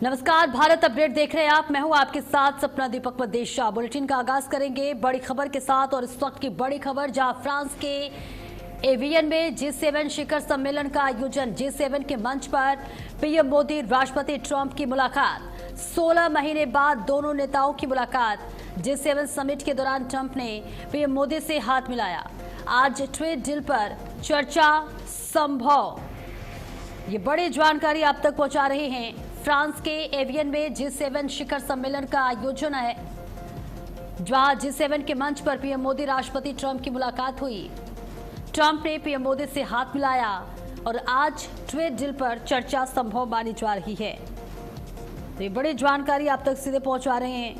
नमस्कार, भारत अपडेट देख रहे हैं आप। मैं हूं आपके साथ सपना दीपक मदेशा। बुलेटिन का आगाज करेंगे बड़ी खबर के साथ और इस वक्त की बड़ी खबर, जहां फ्रांस के एवियन में G7 शिखर सम्मेलन का आयोजन। G7 के मंच पर पीएम मोदी राष्ट्रपति ट्रंप की मुलाकात। 16 महीने बाद दोनों नेताओं की मुलाकात। G7 समिट के दौरान ट्रंप ने पीएम मोदी से हाथ मिलाया। आज ट्रेड डील पर चर्चा संभव। ये बड़ी जानकारी आप तक पहुंचा रहे हैं। फ्रांस के एवियन में G7 शिखर सम्मेलन का आयोजन है, जहां G7 के मंच पर पीएम मोदी राष्ट्रपति ट्रंप की मुलाकात हुई। ट्रंप ने पीएम मोदी से हाथ मिलाया और आज ट्रेड डील पर चर्चा संभव मानी जा रही है। तो ये बड़ी जानकारी आप तक सीधे पहुंचा रहे हैं,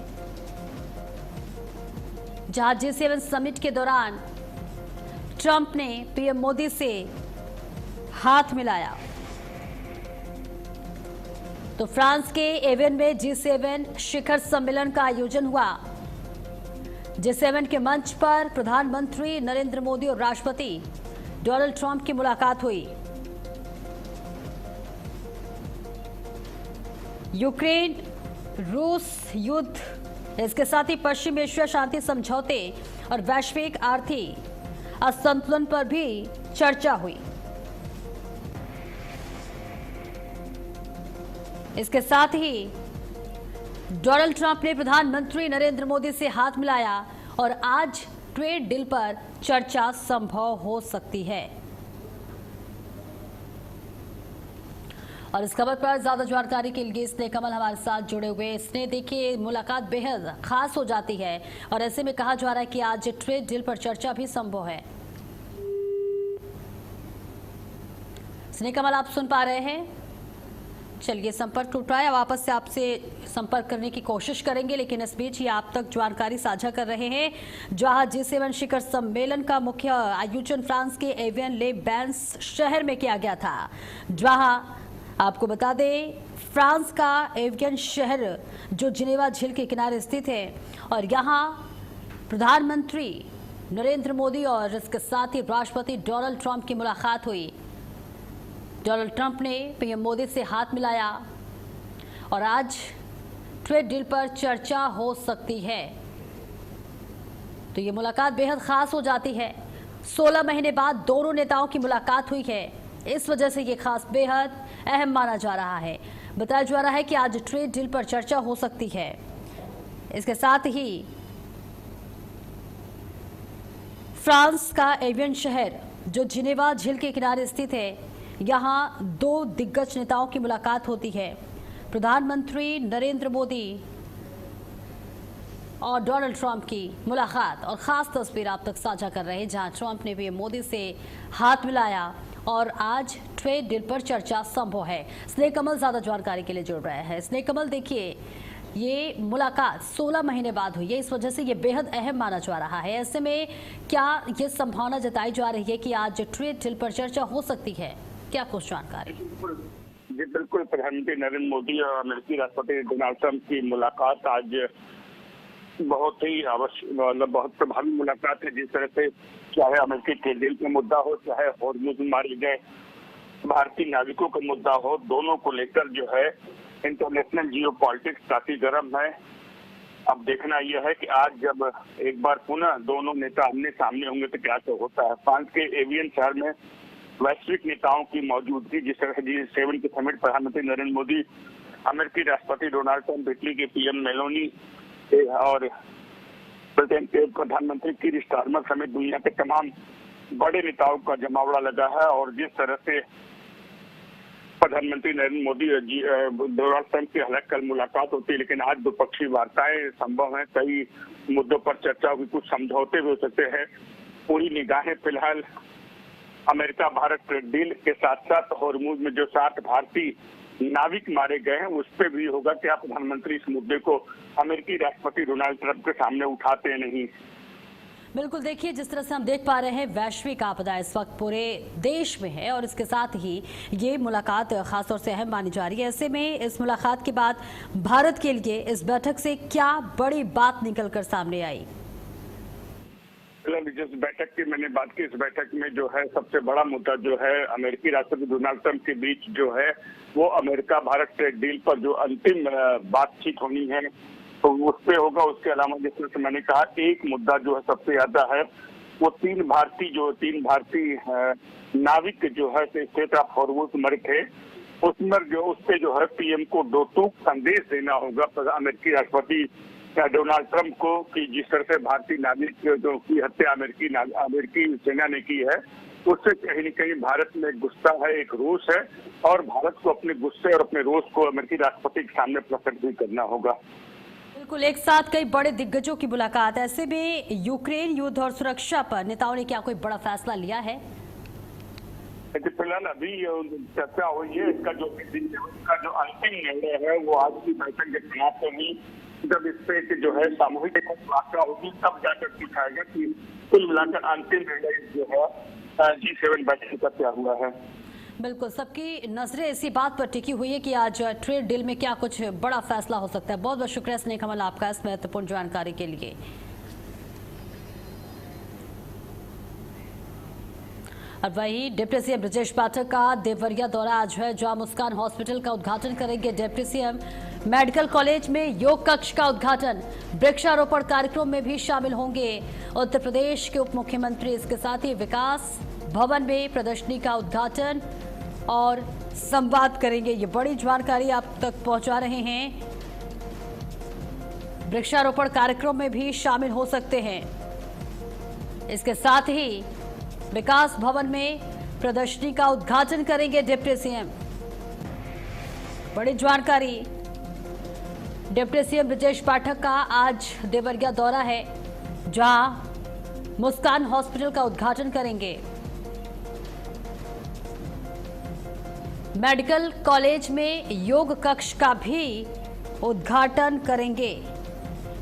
जहां G7 समिट के दौरान ट्रंप ने पीएम मोदी से हाथ मिलाया। तो फ्रांस के एवियन में G7 शिखर सम्मेलन का आयोजन हुआ। G7 के मंच पर प्रधानमंत्री नरेंद्र मोदी और राष्ट्रपति डोनाल्ड ट्रंप की मुलाकात हुई। यूक्रेन रूस युद्ध, इसके साथ ही पश्चिम एशिया शांति समझौते और वैश्विक आर्थिक असंतुलन पर भी चर्चा हुई। इसके साथ ही डोनाल्ड ट्रंप ने प्रधानमंत्री नरेंद्र मोदी से हाथ मिलाया और आज ट्रेड डील पर चर्चा संभव हो सकती है। और इस खबर पर ज्यादा जानकारी के लिए स्नेह कमल हमारे साथ जुड़े हुए। स्नेह, देखिए मुलाकात बेहद खास हो जाती है और ऐसे में कहा जा रहा है कि आज ट्रेड डील पर चर्चा भी संभव है। स्नेह कमल, आप सुन पा रहे हैं? चलिए, संपर्क टूट रहा है, वापस से आपसे संपर्क करने की कोशिश करेंगे, लेकिन इस बीच ही आप तक जानकारी साझा कर रहे हैं। जहां G7 शिखर सम्मेलन का मुख्य आयोजन फ्रांस के एवियन ले बैन्स शहर में किया गया था। जहां आपको बता दें, फ्रांस का एवियन शहर जो जिनेवा झील के किनारे स्थित है और यहां प्रधानमंत्री नरेंद्र मोदी और इसके साथ ही राष्ट्रपति डोनाल्ड ट्रंप की मुलाकात हुई। डोनाल्ड ट्रंप ने पीएम मोदी से हाथ मिलाया और आज ट्रेड डील पर चर्चा हो सकती है। तो ये मुलाकात बेहद खास हो जाती है। 16 महीने बाद दोनों नेताओं की मुलाकात हुई है, इस वजह से ये खास बेहद अहम माना जा रहा है। बताया जा रहा है कि आज ट्रेड डील पर चर्चा हो सकती है। इसके साथ ही फ्रांस का एवियन शहर जो जिनेवा झील के किनारे स्थित है, यहां दो दिग्गज नेताओं की मुलाकात होती है। प्रधानमंत्री नरेंद्र मोदी और डोनाल्ड ट्रंप की मुलाकात और खास तस्वीर आप तक साझा कर रहे हैं, जहां ट्रंप ने भी मोदी से हाथ मिलाया और आज ट्रेड डील पर चर्चा संभव है। स्नेह कमल ज्यादा जानकारी के लिए जुड़ रहे हैं। स्नेह कमल, देखिए ये मुलाकात 16 महीने बाद हुई है, इस वजह से ये बेहद अहम माना जा रहा है। ऐसे में क्या ये संभावना जताई जा रही है कि आज ट्रेड डील पर चर्चा हो सकती है? क्या कुछ जानकारी? जी बिल्कुल, प्रधानमंत्री नरेंद्र मोदी और अमेरिकी राष्ट्रपति डोनाल्ड ट्रंप की मुलाकात आज बहुत ही मतलब बहुत प्रभावी मुलाकात है। जिस तरह से चाहे अमेरिकी ट्रेड डील का मुद्दा हो, चाहे हॉर्मुज़ में मारे गए भारतीय नाविकों का मुद्दा हो, दोनों को लेकर जो है इंटरनेशनल जियो पॉलिटिक्स काफी गर्म है। अब देखना यह है कि आज जब एक बार पुनः दोनों नेता आमने सामने होंगे तो क्या होता है। फ्रांस के एवियन शहर में वैश्विक नेताओं की मौजूदगी, जिस तरह से G7 के समिट प्रधानमंत्री नरेंद्र मोदी, अमेरिकी राष्ट्रपति डोनाल्ड ट्रंप, इटली के पीएम मेलोनी और ब्रिटेन के प्रधानमंत्री कीर स्टारमर समेत दुनिया के तमाम बड़े नेताओं का जमावड़ा लगा है। और जिस तरह से प्रधानमंत्री नरेंद्र मोदी और डोनाल्ड ट्रंप की हालांकि कल मुलाकात होती है, लेकिन आज द्विपक्षीय वार्ताएं संभव है। कई मुद्दों पर चर्चा हुई, कुछ समझौते भी हो सकते हैं। पूरी निगाहें फिलहाल अमेरिका भारत ट्रेड डील के साथ साथ हॉर्मुज़ में जो 7 भारतीय नाविक मारे गए हैं उस पर भी होगा कि आप प्रधानमंत्री इस मुद्दे को अमेरिकी राष्ट्रपति डोनाल्ड ट्रंप के सामने उठाते हैं नहीं। बिल्कुल, देखिए जिस तरह से हम देख पा रहे हैं, वैश्विक आपदा इस वक्त पूरे देश में है और इसके साथ ही ये मुलाकात खासतौर से अहम मानी जा रही है। ऐसे में इस मुलाकात के बाद भारत के लिए इस बैठक से क्या बड़ी बात निकलकर सामने आई? जिस बैठक की मैंने बात की, इस बैठक में जो है सबसे बड़ा मुद्दा जो है अमेरिकी राष्ट्रपति डोनाल्ड ट्रंप के बीच जो है वो अमेरिका भारत ट्रेड डील पर जो अंतिम बातचीत होनी है तो उस पे होगा। उसके अलावा जिस तरह से मैंने कहा, एक मुद्दा जो है सबसे ज्यादा है वो तीन भारतीय नाविक जो है स्टेट ऑफ हॉर्मुज़ मरे थे, उसमें जो उस पे जो है पीएम को दो टूक संदेश देना होगा अमेरिकी राष्ट्रपति डोनाल्ड ट्रंप को कि जिस तरह से भारतीय नागरिक जो की हत्या अमेरिकी सेना ने की है उससे कहीं न कहीं भारत में गुस्सा है, एक रोष है और भारत को अपने गुस्से और अपने रोष को अमेरिकी राष्ट्रपति के सामने प्रकट भी करना होगा। बिल्कुल, एक साथ कई बड़े दिग्गजों की मुलाकात। ऐसे में यूक्रेन युद्ध और सुरक्षा पर नेताओं ने क्या कोई बड़ा फैसला लिया है? फिलहाल अभी चर्चा हुई है, इसका जो अंतिम निर्णय है वो आज की बैठक के समाप्त होगी। जब इस पे जो है सामूहिक वार्ता होगी तब जाकर दिखाएगा कि कुल मिलाकर अंतिम निर्णय जो है G7 बैठक का क्या हुआ है। बिल्कुल, सबकी नजरें इसी बात पर टिकी हुई है कि आज ट्रेड डील में क्या कुछ बड़ा फैसला हो सकता है। बहुत बहुत शुक्रिया स्नेह कमल आपका इस महत्वपूर्ण जानकारी के लिए। और वही डिप्टी सीएम ब्रजेश पाठक का देवरिया दौरा आज है, जहां मुस्कान हॉस्पिटल का उद्घाटन करेंगे डिप्टी सीएम। मेडिकल कॉलेज में योग कक्ष का उद्घाटन, वृक्षारोपण कार्यक्रम में भी शामिल होंगे उत्तर प्रदेश के उप मुख्यमंत्री। इसके साथ ही विकास भवन में प्रदर्शनी का उद्घाटन और संवाद करेंगे। ये बड़ी जानकारी आप तक पहुंचा रहे हैं। वृक्षारोपण कार्यक्रम में भी शामिल हो सकते हैं। इसके साथ ही विकास भवन में प्रदर्शनी का उद्घाटन करेंगे डिप्टी सीएम। बड़ी जानकारी, डिप्टी सीएम ब्रजेश पाठक का आज देवरिया दौरा है, जहां मुस्कान हॉस्पिटल का उद्घाटन करेंगे। मेडिकल कॉलेज में योग कक्ष का भी उद्घाटन करेंगे।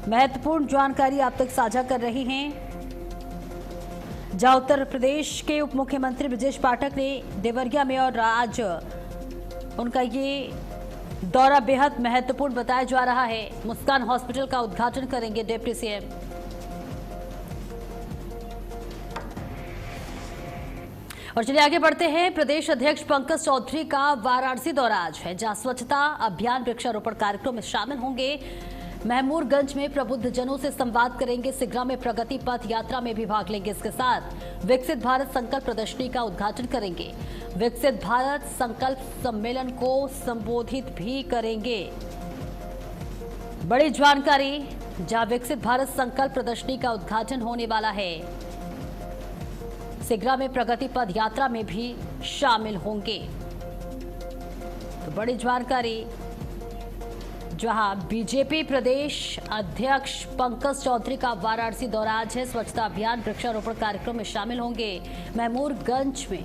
महत्वपूर्ण जानकारी आप तक साझा कर रही हैं, जहां उत्तर प्रदेश के उप मुख्यमंत्री ब्रजेश पाठक ने देवरिया में और आज उनका ये दौरा बेहद महत्वपूर्ण बताया जा रहा है। मुस्कान हॉस्पिटल का उद्घाटन करेंगे डिप्टी सीएम। और चलिए आगे बढ़ते हैं। प्रदेश अध्यक्ष पंकज चौधरी का वाराणसी दौरा आज है, जहां स्वच्छता अभियान वृक्षारोपण कार्यक्रम में शामिल होंगे। महमूरगंज में प्रबुद्ध जनों से संवाद करेंगे। सिगरा में प्रगति पथ यात्रा में भी भाग लेंगे। इसके साथ विकसित भारत संकल्प प्रदर्शनी का उद्घाटन करेंगे। विकसित भारत संकल्प सम्मेलन को संबोधित भी करेंगे। बड़ी जानकारी, जहां विकसित भारत संकल्प प्रदर्शनी का उद्घाटन होने वाला है। सिगरा में प्रगति पथ यात्रा में भी शामिल होंगे। तो बड़ी जानकारी, जहां बीजेपी प्रदेश अध्यक्ष पंकज चौधरी का वाराणसी दौरा आज है। स्वच्छता अभियान वृक्षारोपण कार्यक्रम में शामिल होंगे। महमूरगंज में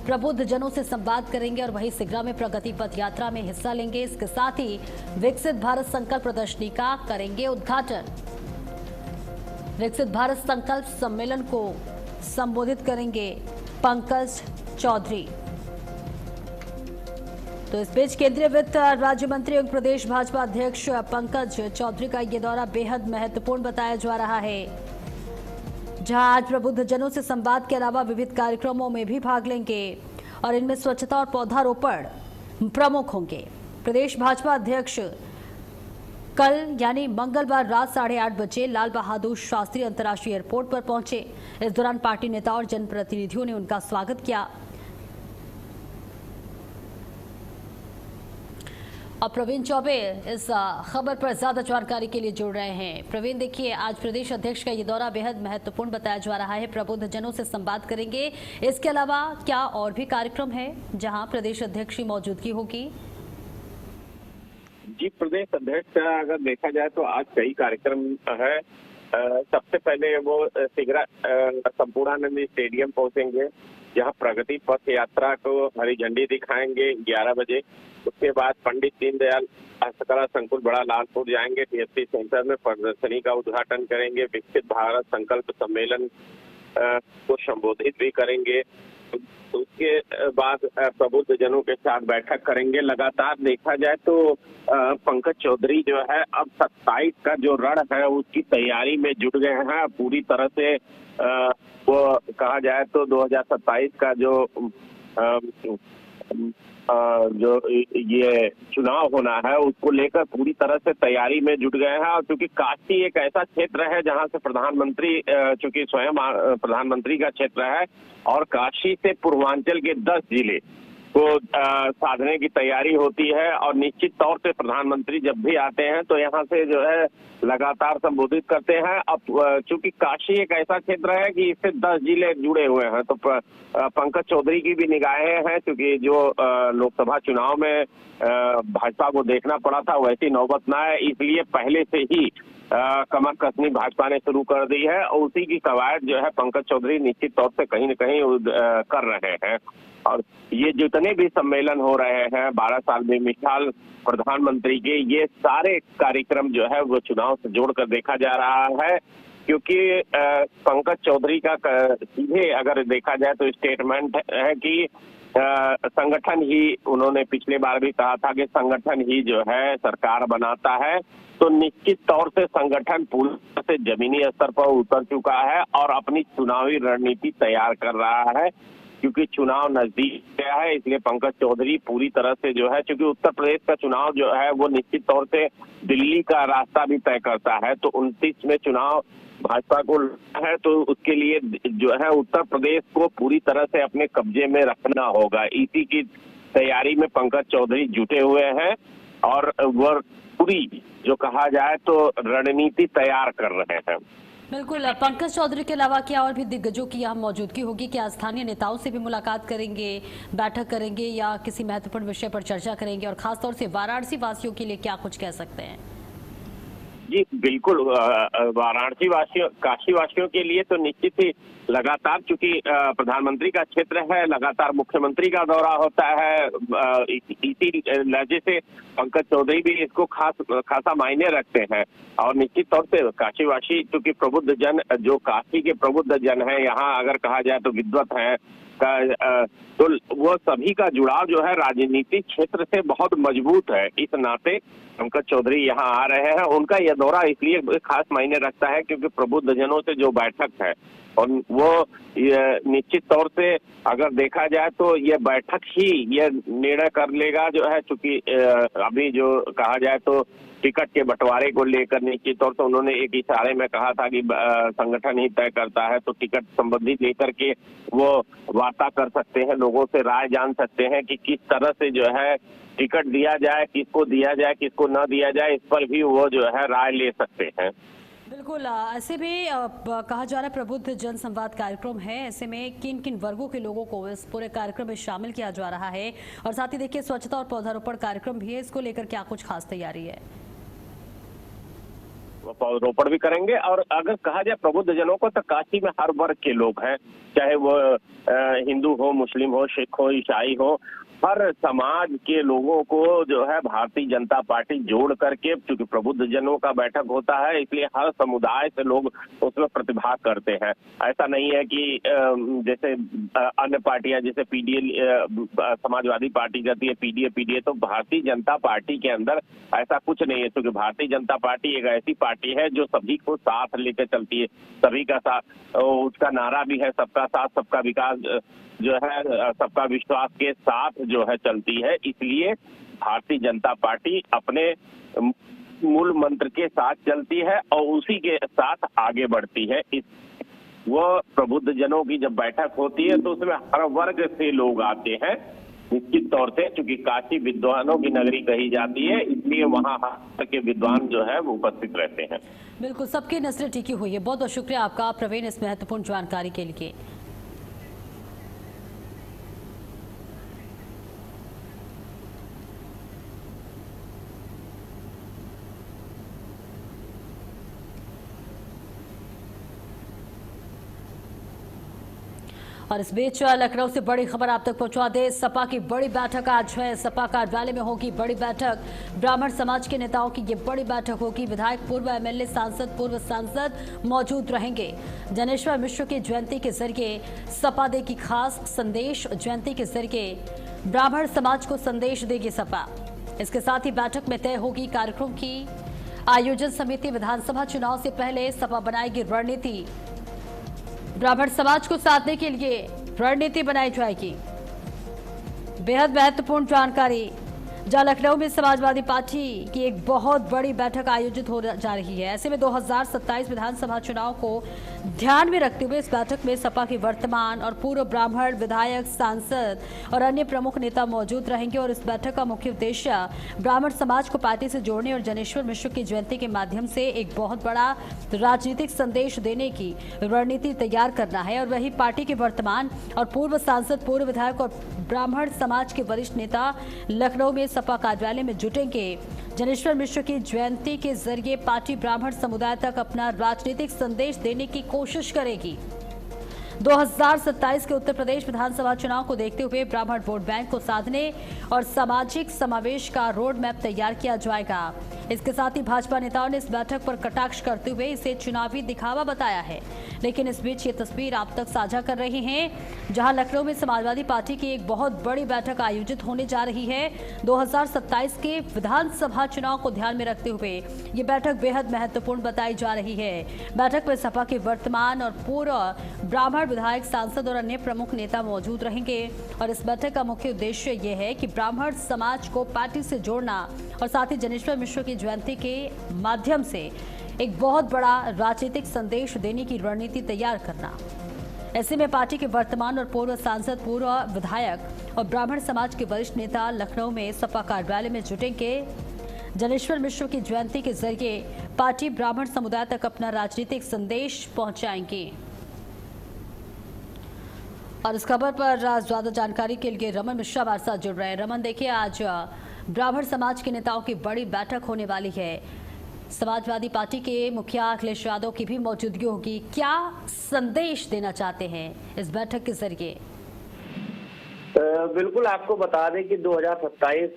प्रबुद्ध जनों से संवाद करेंगे और वहीं सिगरा में प्रगति पथ यात्रा में हिस्सा लेंगे। इसके साथ ही विकसित भारत संकल्प प्रदर्शनी का करेंगे उद्घाटन। विकसित भारत संकल्प सम्मेलन को संबोधित करेंगे पंकज चौधरी। तो इस बीच केंद्रीय वित्त राज्य मंत्री एवं प्रदेश भाजपा अध्यक्ष पंकज चौधरी का ये दौरा बेहद महत्वपूर्ण बताया जा रहा है, जहां आज प्रबुद्ध जनों से संवाद के अलावा विविध कार्यक्रमों में भी भाग लेंगे और इनमें स्वच्छता और पौधारोपण प्रमुख होंगे। प्रदेश भाजपा अध्यक्ष कल यानी मंगलवार रात 8:30 बजे लाल बहादुर शास्त्री अंतर्राष्ट्रीय एयरपोर्ट पर पहुंचे। इस दौरान पार्टी नेताओं और जनप्रतिनिधियों ने उनका स्वागत किया। और प्रवीण चौबे इस खबर पर ज्यादा जानकारी के लिए जुड़ रहे हैं। प्रवीण, देखिए आज प्रदेश अध्यक्ष का ये दौरा बेहद महत्वपूर्ण बताया जा रहा है, प्रबुद्ध जनों से संवाद करेंगे। इसके अलावा क्या और भी कार्यक्रम है जहां प्रदेश अध्यक्ष की मौजूदगी होगी? जी, प्रदेश अध्यक्ष का अगर देखा जाए तो आज कई कार्यक्रम है। सबसे पहले वो सिगरा संपूर्णानंद स्टेडियम पहुंचेंगे, जहां प्रगति पथ यात्रा को हरी झंडी दिखाएंगे 11 बजे। उसके बाद पंडित दीनदयाल हस्तकला संकुल बड़ा लालपुर जाएंगे। टीएसपी सेंटर में प्रदर्शनी का उद्घाटन करेंगे। विकसित भारत संकल्प सम्मेलन को संबोधित भी करेंगे। उसके बाद प्रबुद्ध जनों के साथ बैठक करेंगे। लगातार देखा जाए तो पंकज चौधरी जो है अब 27 का जो रण है उसकी तैयारी में जुट गए हैं पूरी तरह से। वो कहा जाए तो 2027 का जो ये चुनाव होना है उसको लेकर पूरी तरह से तैयारी में जुट गए हैं। और क्योंकि काशी एक ऐसा क्षेत्र है जहां से प्रधानमंत्री, चूंकि स्वयं प्रधानमंत्री का क्षेत्र है और काशी से पूर्वांचल के 10 जिले को साधने की तैयारी होती है। और निश्चित तौर से प्रधानमंत्री जब भी आते हैं तो यहाँ से जो है लगातार संबोधित करते हैं। अब चूंकि काशी एक ऐसा क्षेत्र है कि इससे 10 जिले जुड़े हुए हैं तो पंकज चौधरी की भी निगाहें हैं, क्योंकि जो लोकसभा चुनाव में भाजपा को देखना पड़ा था वैसी नौबत ना है, इसलिए पहले से ही कमर कसनी भाजपा ने शुरू कर दी है और उसी की कवायद जो है पंकज चौधरी निश्चित तौर से कहीं न कहीं कर रहे हैं। और ये जितने भी सम्मेलन हो रहे हैं 12 साल में मिसाल प्रधानमंत्री के, ये सारे कार्यक्रम जो है वो चुनाव से जोड़कर देखा जा रहा है। क्योंकि पंकज चौधरी का सीधे अगर देखा जाए तो स्टेटमेंट है कि संगठन ही, उन्होंने पिछले बार भी कहा था कि संगठन ही जो है सरकार बनाता है। तो निश्चित तौर से संगठन पूरी तरह से जमीनी स्तर पर उतर चुका है और अपनी चुनावी रणनीति तैयार कर रहा है। क्योंकि चुनाव नजदीक गया है इसलिए पंकज चौधरी पूरी तरह से जो है, क्योंकि उत्तर प्रदेश का चुनाव जो है वो निश्चित तौर से दिल्ली का रास्ता भी तय करता है। तो 29 में चुनाव भाजपा को है तो उसके लिए जो है उत्तर प्रदेश को पूरी तरह से अपने कब्जे में रखना होगा। इसी की तैयारी में पंकज चौधरी जुटे हुए हैं और वह पूरी जो कहा जाए तो रणनीति तैयार कर रहे हैं। बिल्कुल, पंकज चौधरी के अलावा क्या और भी दिग्गजों की यहाँ मौजूदगी होगी? क्या स्थानीय नेताओं से भी मुलाकात करेंगे, बैठक करेंगे या किसी महत्वपूर्ण विषय पर चर्चा करेंगे? और खासतौर से वाराणसी वासियों के लिए क्या कुछ कह सकते हैं? जी बिल्कुल, वाराणसी वासियों, काशी वासियों के लिए तो निश्चित ही लगातार, चूंकि प्रधानमंत्री का क्षेत्र है, लगातार मुख्यमंत्री का दौरा होता है, इसी लहजे से पंकज चौधरी भी इसको खासा मायने रखते हैं। और निश्चित तौर से काशीवासी, चूंकि प्रबुद्ध जन, जो काशी के प्रबुद्ध जन है, यहाँ अगर कहा जाए तो विद्वत है तो वो सभी का जुड़ाव जो है राजनीतिक क्षेत्र से बहुत मजबूत है। इस नाते पंकज चौधरी यहाँ आ रहे हैं। उनका यह दौरा इसलिए खास मायने रखता है क्योंकि प्रबुद्ध जनों से जो बैठक है और वो निश्चित तौर से अगर देखा जाए तो ये बैठक ही ये निर्णय कर लेगा जो है, चूंकि अभी जो कहा जाए तो टिकट के बंटवारे को लेकर निश्चित तौर से उन्होंने एक इशारे में कहा था कि संगठन ही तय करता है, तो टिकट संबंधी लेकर के वो वार्ता कर सकते हैं, लोगों से राय जान सकते हैं कि किस तरह से जो है टिकट दिया जाए, किसको दिया जाए, किसको न दिया जाए, इस पर भी वो जो है राय ले सकते हैं। बिल्कुल, ऐसे भी कहा जा रहा है प्रबुद्ध जन संवाद कार्यक्रम है, ऐसे में किन किन वर्गों के लोगों को इस पूरे कार्यक्रम में शामिल किया जा रहा है? और साथ ही देखिए स्वच्छता और पौधारोपण कार्यक्रम भी है, इसको लेकर क्या कुछ खास तैयारी है? पौधरोपण भी करेंगे। और अगर कहा जाए प्रबुद्ध जनों को तो काशी में हर वर्ग के लोग हैं, चाहे वो हिंदू हो, मुस्लिम हो, सिख हो, ईसाई हो, हर समाज के लोगों को जो है भारतीय जनता पार्टी जोड़ करके, क्योंकि प्रबुद्ध जनों का बैठक होता है इसलिए हर समुदाय से लोग उसमें प्रतिभाग करते हैं। ऐसा नहीं है कि जैसे अन्य पार्टियां, जैसे पीडीए, समाजवादी पार्टी कहती है पीडीए, तो भारतीय जनता पार्टी के अंदर ऐसा कुछ नहीं है, क्योंकि भारतीय जनता पार्टी एक ऐसी पार्टी है जो सभी को साथ लेकर चलती है, सभी का साथ, उसका नारा भी है सबका साथ सबका विकास, जो है सबका विश्वास के साथ जो है चलती है। इसलिए भारतीय जनता पार्टी अपने मूल मंत्र के साथ चलती है और उसी के साथ आगे बढ़ती है। वो प्रबुद्ध जनों की जब बैठक होती है तो उसमें हर वर्ग से लोग आते हैं। निश्चित तौर से चूंकि काशी विद्वानों की नगरी कही जाती है इसलिए वहाँ हर के विद्वान जो है वो उपस्थित रहते हैं। बिल्कुल, सबकी नजरें टिकी हुई है। बहुत बहुत शुक्रिया आपका प्रवीण इस महत्वपूर्ण जानकारी के लिए। और इस बीच लखनऊ से बड़ी खबर आप तक पहुंचा दे। सपा की बड़ी बैठक आज है। सपा कार्यालय में होगी बड़ी बैठक। ब्राह्मण समाज के नेताओं की ये बड़ी बैठक होगी। विधायक, पूर्व एमएलए, सांसद, पूर्व सांसद मौजूद रहेंगे। जनेश्वर मिश्र की जयंती के जरिए सपा देगी खास संदेश। जयंती के जरिए ब्राह्मण समाज को संदेश देगी सपा। इसके साथ ही बैठक में तय होगी कार्यक्रम की आयोजन समिति। विधानसभा चुनाव से पहले सपा बनाएगी रणनीति। ब्राह्मण समाज को साधने के लिए रणनीति बनाई जाएगी। बेहद महत्वपूर्ण जानकारी, जहां लखनऊ में समाजवादी पार्टी की एक बहुत बड़ी बैठक आयोजित हो जा रही है। ऐसे में 2027 विधानसभा चुनाव को ध्यान में रखते हुए इस बैठक में सपा के वर्तमान और पूर्व ब्राह्मण विधायक, सांसद और अन्य प्रमुख नेता मौजूद रहेंगे। और इस बैठक का मुख्य उद्देश्य ब्राह्मण समाज को पार्टी से जोड़ने और जनेश्वर मिश्र की जयंती के माध्यम से एक बहुत बड़ा राजनीतिक संदेश देने की रणनीति तैयार करना है। और वही पार्टी के वर्तमान और पूर्व सांसद, पूर्व विधायक और ब्राह्मण समाज के वरिष्ठ नेता लखनऊ में सपा कार्यालय में जुटेंगे। जनेश्वर मिश्र की जयंती के जरिए पार्टी ब्राह्मण समुदाय तक अपना राजनीतिक संदेश देने की कोशिश करेगी। 2027 के उत्तर प्रदेश विधानसभा चुनाव को देखते हुए ब्राह्मण वोट बैंक को साधने और सामाजिक समावेश का रोड मैप तैयार किया जाएगा। इसके साथ ही भाजपा नेताओं ने इस बैठक पर कटाक्ष करते हुए इसे चुनावी दिखावा बताया है। लेकिन इस बीच ये तस्वीर आप तक साझा कर रहे हैं, जहां लखनऊ में समाजवादी पार्टी की एक बहुत बड़ी बैठक आयोजित होने जा रही है। 2027 के विधानसभा चुनाव को ध्यान में रखते हुए ये बैठक बेहद महत्वपूर्ण बताई जा रही है। बैठक में सपा के वर्तमान और पूर्व ब्राह्मण विधायक, सांसद और अन्य प्रमुख नेता मौजूद रहेंगे। और इस बैठक का मुख्य उद्देश्य ये है कि ब्राह्मण समाज को पार्टी से जोड़ना और साथ ही जनेश्वर मिश्र की जयंती के माध्यम से एक बहुत बड़ा राजनीतिक संदेश देने की रणनीति तैयार करना। ऐसे में पार्टी के वर्तमान और पूर्व सांसद, पूर्व विधायक और ब्राह्मण समाज के वरिष्ठ नेता लखनऊ में सपा कार्यालय में जुटेंगे। जनेश्वर मिश्र की जयंती के जरिए पार्टी ब्राह्मण समुदाय तक अपना राजनीतिक संदेश पहुंचाएंगे। और इस खबर पर ज्यादा जानकारी के लिए रमन मिश्रा हमारे साथ जुड़ रहे हैं। रमन, देखिए, आज ब्राह्मण समाज के नेताओं की बड़ी बैठक होने वाली है। समाजवादी पार्टी के मुखिया अखिलेश यादव की भी मौजूदगी होगी। क्या संदेश देना चाहते हैं इस बैठक के जरिए? बिल्कुल, आपको बता दें कि 2027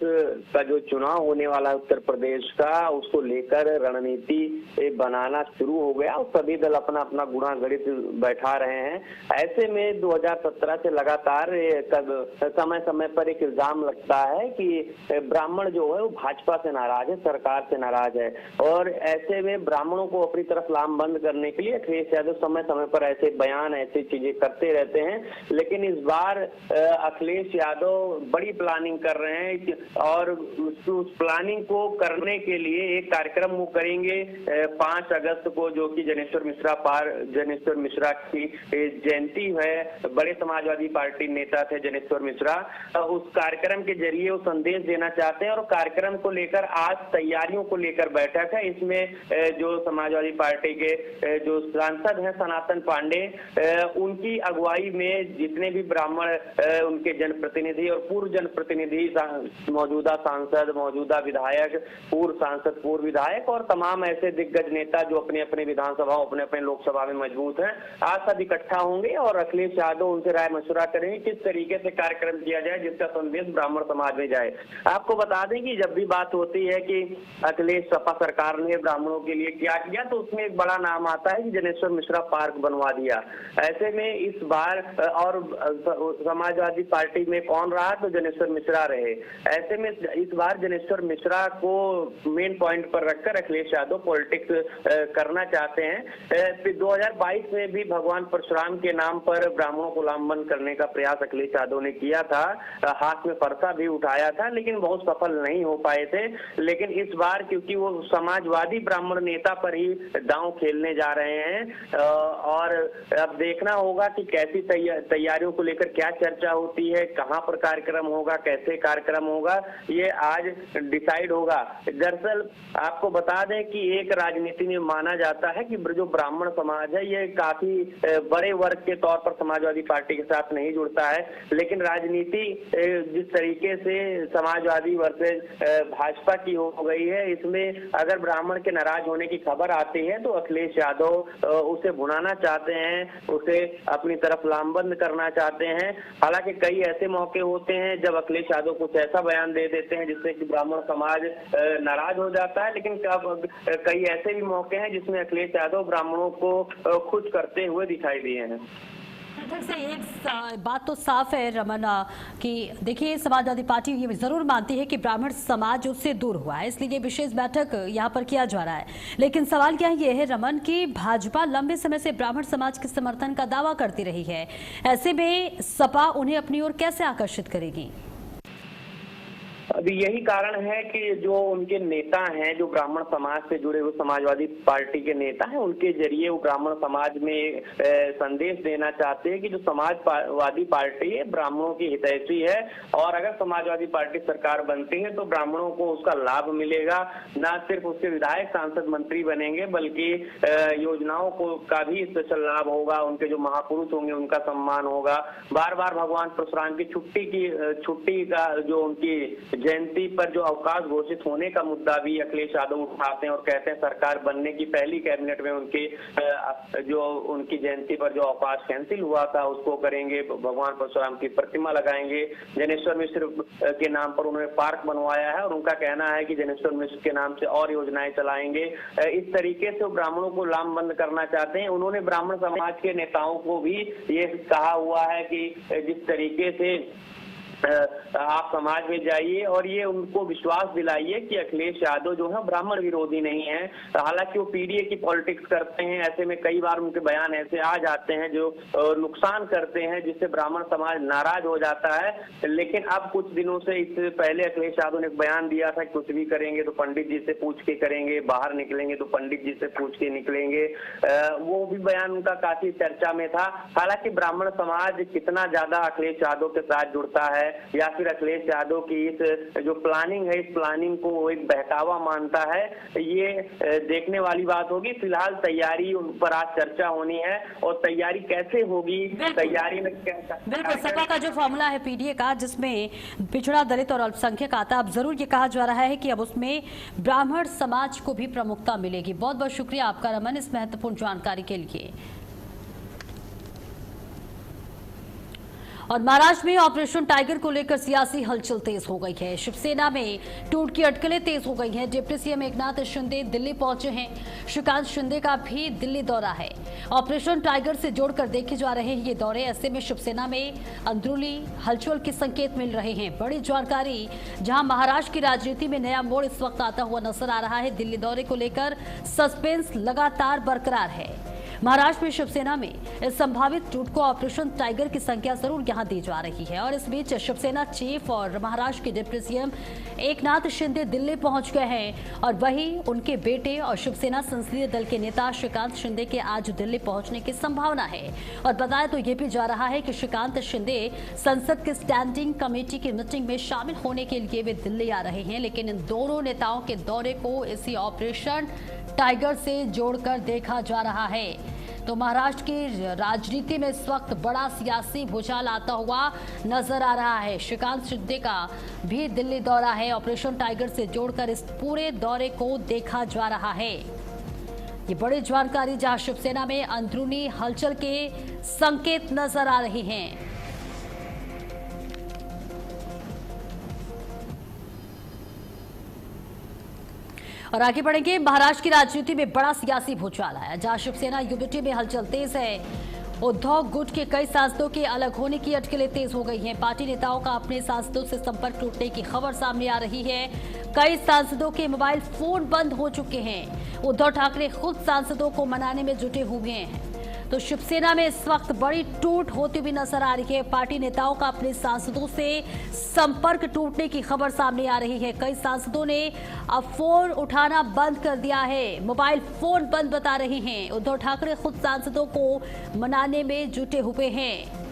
का जो चुनाव होने वाला है उत्तर प्रदेश का, उसको लेकर रणनीति बनाना शुरू हो गया और सभी दल अपना अपना गुणा गणित बैठा रहे हैं। ऐसे में 2017 से लगातार समय समय पर एक इल्जाम लगता है कि ब्राह्मण जो है वो भाजपा से नाराज है, सरकार से नाराज है। और ऐसे में ब्राह्मणों को अपनी तरफ लामबंद करने के लिए अखिलेश यादव समय समय पर ऐसे बयान, ऐसी चीजें करते रहते हैं। लेकिन इस बार अखिलेश यादव बड़ी प्लानिंग कर रहे हैं और उस प्लानिंग को करने के लिए एक कार्यक्रम वो करेंगे 5 अगस्त को, जो कि जनेश्वर मिश्रा की जयंती है। बड़े समाजवादी पार्टी नेता थे जनेश्वर मिश्रा। उस कार्यक्रम के जरिए वो संदेश देना चाहते हैं और कार्यक्रम को लेकर आज तैयारियों को लेकर बैठक है। इसमें जो समाजवादी पार्टी के जो सांसद हैं सनातन पांडे, उनकी अगुवाई में जितने भी ब्राह्मण उनके जनप्रतिनिधि और पूर्व जनप्रतिनिधि, मौजूदा सांसद, मौजूदा विधायक, पूर्व सांसद, पूर्व विधायक और तमाम ऐसे दिग्गज नेता जो अपने अपने विधानसभा, अपने अपने लोकसभा में मजबूत हैं, आज सब इकट्ठा होंगे और अखिलेश यादव उनसे राय मशुरा करेंगे किस तरीके से कार्यक्रम किया जाए जिसका संदेश ब्राह्मण समाज में जाए। आपको बता दें कि जब भी बात होती है कि अखिलेश सपा सरकार ने ब्राह्मणों के लिए क्या किया, तो उसमें एक बड़ा नाम आता है कि जनेश्वर मिश्रा पार्क बनवा दिया। ऐसे में इस बार और समाजवादी पार्टी में कौन रहा, तो जनेश्वर मिश्रा रहे। ऐसे में इस बार जनेश्वर मिश्रा को मेन पॉइंट पर रखकर अखिलेश यादव पॉलिटिक्स करना चाहते हैं। फिर 2022 में भी भगवान परशुराम के नाम पर ब्राह्मणों को लामबंद करने का प्रयास अखिलेश यादव ने किया था, हाथ में फरसा भी उठाया था, लेकिन बहुत सफल नहीं हो पाए थे। लेकिन इस बार क्योंकि वो समाजवादी ब्राह्मण नेता पर ही दांव खेलने जा रहे हैं और अब देखना होगा कि कैसी तैयारियों को लेकर क्या चर्चा होती है। है, कहाँ पर कार्यक्रम होगा, कैसे कार्यक्रम होगा, ये आज डिसाइड होगा। दरअसल आपको बता दें कि एक राजनीति में माना जाता है कि जो ब्राह्मण समाज है ये काफी बड़े वर्ग के तौर पर समाजवादी पार्टी के साथ नहीं जुड़ता है, लेकिन राजनीति जिस तरीके से समाजवादी वर्सेज भाजपा की हो गई है, इसमें अगर ब्राह्मण के नाराज होने की खबर आती है तो अखिलेश यादव उसे भुनाना चाहते हैं, उसे अपनी तरफ लामबंद करना चाहते हैं। हालांकि कई ऐसे मौके होते हैं जब अखिलेश यादव कुछ ऐसा बयान दे देते हैं जिससे कि ब्राह्मण समाज नाराज हो जाता है, लेकिन कई ऐसे भी मौके हैं जिसमें अखिलेश यादव ब्राह्मणों को खुश करते हुए दिखाई दिए हैं। से एक बात तो साफ है रमन कि देखिए समाजवादी पार्टी ये जरूर मानती है कि ब्राह्मण समाज उससे दूर हुआ है, इसलिए ये विशेष बैठक यहाँ पर किया जा रहा है। लेकिन सवाल क्या ये है रमन कि भाजपा लंबे समय से ब्राह्मण समाज के समर्थन का दावा करती रही है, ऐसे में सपा उन्हें अपनी ओर कैसे आकर्षित करेगी? अभी यही कारण है कि जो उनके नेता हैं, जो ब्राह्मण समाज से जुड़े हुए समाजवादी पार्टी के नेता हैं, उनके जरिए वो ब्राह्मण समाज में संदेश देना चाहते हैं कि जो समाजवादी पार्टी है ब्राह्मणों की हितैषी है, और अगर समाजवादी पार्टी सरकार बनती है तो ब्राह्मणों को उसका लाभ मिलेगा। न सिर्फ उसके विधायक सांसद मंत्री बनेंगे बल्कि योजनाओं को का भी स्पेशल लाभ होगा, उनके जो महापुरुष होंगे उनका सम्मान होगा। बार बार भगवान परशुराम की छुट्टी का जो उनकी जयंती पर जो अवकाश घोषित होने का मुद्दा भी अखिलेश यादव उठाते हैं और कहते हैं सरकार बनने की पहली कैबिनेट में उनकी जयंती पर जो अवकाश कैंसिल हुआ था उसको करेंगे, भगवान परशुराम की प्रतिमा लगाएंगे। जनेश्वर मिश्र के नाम पर उन्होंने पार्क बनवाया है और उनका कहना है कि जनेश्वर मिश्र के नाम से और योजनाएं चलाएंगे। इस तरीके से ब्राह्मणों को लामबंद करना चाहते हैं। उन्होंने ब्राह्मण समाज के नेताओं को भी ये कहा हुआ है कि जिस तरीके से आप समाज में जाइए और ये उनको विश्वास दिलाइए कि अखिलेश यादव जो है ब्राह्मण विरोधी नहीं है। हालांकि वो पीडीए की पॉलिटिक्स करते हैं, ऐसे में कई बार उनके बयान ऐसे आ जाते हैं जो नुकसान करते हैं, जिससे ब्राह्मण समाज नाराज हो जाता है। लेकिन अब कुछ दिनों से, इससे पहले अखिलेश यादव ने एक बयान दिया था, कुछ भी करेंगे तो पंडित जी से पूछ के करेंगे, बाहर निकलेंगे तो पंडित जी से पूछ के निकलेंगे। वो भी बयान उनका काफी चर्चा में था। हालांकि ब्राह्मण समाज कितना ज्यादा अखिलेश यादव के साथ जुड़ता है या फिर अखिलेश यादव की इस जो प्लानिंग है, इस प्लानिंग को एक बहकावा मानता है, ये देखने वाली बात होगी। फिलहाल तैयारी उन पर आज चर्चा होनी है और तैयारी कैसे होगी, तैयारी में बिल्कुल सपा का जो फॉर्मूला है पीडीए का, जिसमें पिछड़ा, दलित और अल्पसंख्यक आता, अब जरूर ये कहा जा रहा है कि अब उसमें ब्राह्मण समाज को भी प्रमुखता मिलेगी। बहुत बहुत शुक्रिया आपका रमन इस महत्वपूर्ण जानकारी के लिए। और महाराष्ट्र में ऑपरेशन टाइगर को लेकर सियासी हलचल तेज हो गई है। शिवसेना में टूट की अटकलें तेज हो गई हैं। डिप्टी सीएम एकनाथ शिंदे दिल्ली पहुंचे हैं। श्रीकांत शिंदे का भी दिल्ली दौरा है। ऑपरेशन टाइगर से जोड़कर देखे जा रहे हैं ये दौरे। ऐसे में शिवसेना में अंदरूनी हलचल के संकेत मिल रहे हैं। बड़ी जानकारी, जहां महाराष्ट्र की राजनीति में नया मोड़ इस वक्त आता हुआ नजर आ रहा है। दिल्ली दौरे को लेकर सस्पेंस लगातार बरकरार है। महाराष्ट्र में शिवसेना में इस संभावित टूट को ऑपरेशन टाइगर की संख्या जरूर यहां दी जा रही है। और इस बीच शिवसेना चीफ और महाराष्ट्र के डिप्टी सीएम एकनाथ शिंदे दिल्ली पहुंच गए हैं और वहीं उनके बेटे और शिवसेना संसदीय दल के नेता श्रीकांत शिंदे के आज दिल्ली पहुंचने की संभावना है। और बताया तो ये भी जा रहा है कि श्रीकांत शिंदे संसद के स्टैंडिंग कमेटी की मीटिंग में शामिल होने के लिए वे दिल्ली आ रहे हैं। लेकिन इन दोनों नेताओं के दौरे को इसी ऑपरेशन टाइगर से जोड़कर देखा जा रहा है। तो महाराष्ट्र की राजनीति में इस वक्त बड़ा सियासी भूचाल आता हुआ नजर आ रहा है। श्रीकांत शिंदे का भी दिल्ली दौरा है। ऑपरेशन टाइगर से जोड़कर इस पूरे दौरे को देखा जा रहा है। ये बड़ी जानकारी, जहां शिवसेना में अंदरूनी हलचल के संकेत नजर आ रहे हैं। और आगे बढ़ेंगे। महाराष्ट्र की राजनीति में बड़ा सियासी भूचाल आया, जहां शिवसेना यूनिटी में हलचल तेज है। उद्धव गुट के कई सांसदों के अलग होने की अटकलें तेज हो गई हैं। पार्टी नेताओं का अपने सांसदों से संपर्क टूटने की खबर सामने आ रही है। कई सांसदों के मोबाइल फोन बंद हो चुके हैं। उद्धव ठाकरे खुद सांसदों को मनाने में जुटे हुए हैं। तो शिवसेना में इस वक्त बड़ी टूट होती हुई नजर आ रही है। पार्टी नेताओं का अपने सांसदों से संपर्क टूटने की खबर सामने आ रही है। कई सांसदों ने अब फोन उठाना बंद कर दिया है, मोबाइल फोन बंद बता रहे हैं। उद्धव ठाकरे खुद सांसदों को मनाने में जुटे हुए हैं।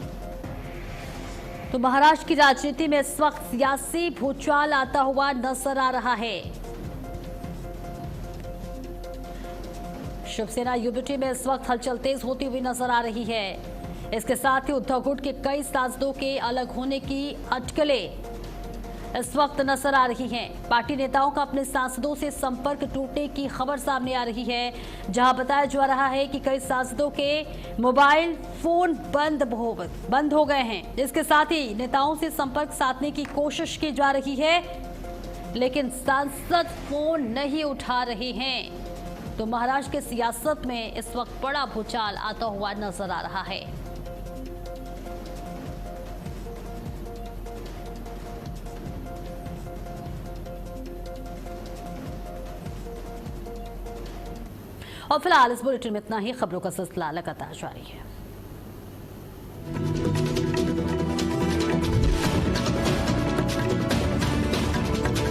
तो महाराष्ट्र की राजनीति में इस वक्त सियासी भूचाल आता हुआ नजर आ रहा है। शिवसेना यूनिटी में इस वक्त हलचल तेज होती हुई नजर आ रही है। इसके साथ ही उद्धव गुट के कई सांसदों के अलग होने की अटकलें इस वक्त नजर आ रही हैं। पार्टी नेताओं का अपने सांसदों से संपर्क टूटने की खबर सामने आ रही है, जहां बताया जा रहा है कि कई सांसदों के मोबाइल फोन बंद हो गए हैं। इसके साथ ही नेताओं से संपर्क साधने की कोशिश की जा रही है, लेकिन सांसद फोन नहीं उठा रहे हैं। तो महाराष्ट्र के सियासत में इस वक्त बड़ा भूचाल आता हुआ नजर आ रहा है। और फिलहाल इस बुलेटिन में इतना ही। खबरों का सिलसिला लगातार जारी है।